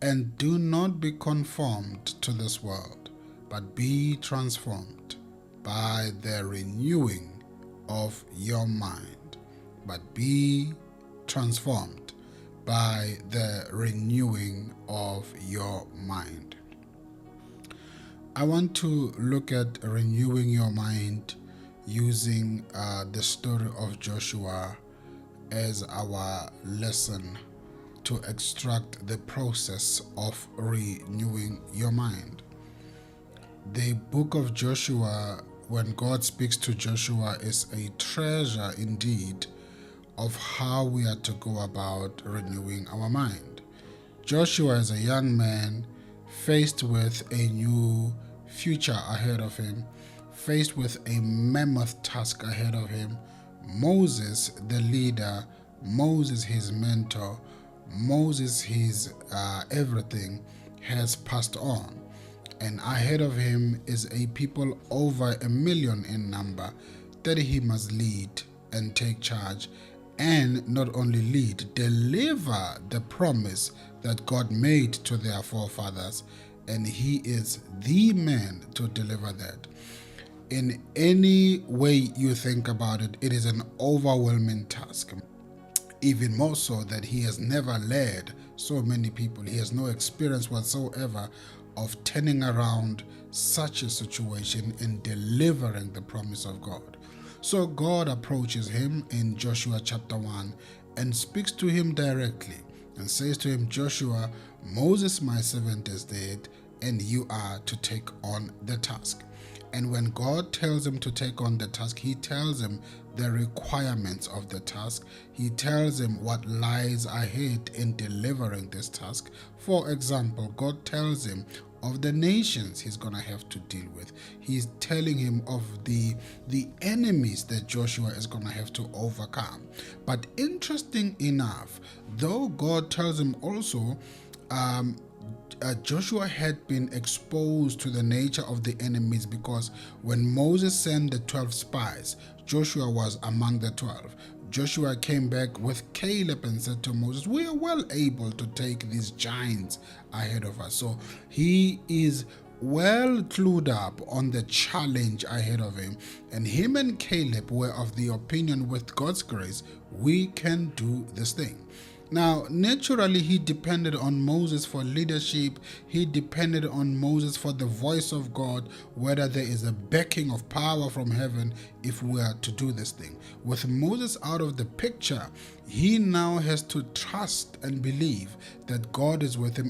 And do not be conformed to this world, but be transformed by the renewing of your mind. But be transformed by the renewing of your mind. I want to look at renewing your mind using the story of Joshua as our lesson to extract the process of renewing your mind. The book of Joshua, when God speaks to Joshua, is a treasure indeed of how we are to go about renewing our mind. Joshua is a young man faced with a new future ahead of him, faced with a mammoth task ahead of him. Moses, the leader, Moses, his mentor, Moses, his everything, has passed on. And ahead of him is a people over 1 million in number that he must lead and take charge, and not only lead, deliver the promise that God made to their forefathers. And he is the man to deliver that. In any way you think about it, it is an overwhelming task. Even more so that he has never led so many people. He has no experience whatsoever of turning around such a situation and delivering the promise of God. So God approaches him in Joshua chapter 1 and speaks to him directly and says to him, Joshua, Moses my servant is dead, and you are to take on the task. And when God tells him to take on the task, he tells him the requirements of the task. He tells him what lies ahead in delivering this task. For example, God tells him of the nations he's going to have to deal with. He's telling him of the enemies that Joshua is going to have to overcome. But interesting enough, though God tells him also, Joshua had been exposed to the nature of the enemies, because when Moses sent the 12 spies, Joshua was among the 12. Joshua came back with Caleb and said to Moses, we are well able to take these giants ahead of us. So he is well clued up on the challenge ahead of him. And him and Caleb were of the opinion, with God's grace, we can do this thing. Now, naturally, he depended on Moses for leadership. He depended on Moses for the voice of God, whether there is a backing of power from heaven if we are to do this thing. With Moses out of the picture, he now has to trust and believe that God is with him.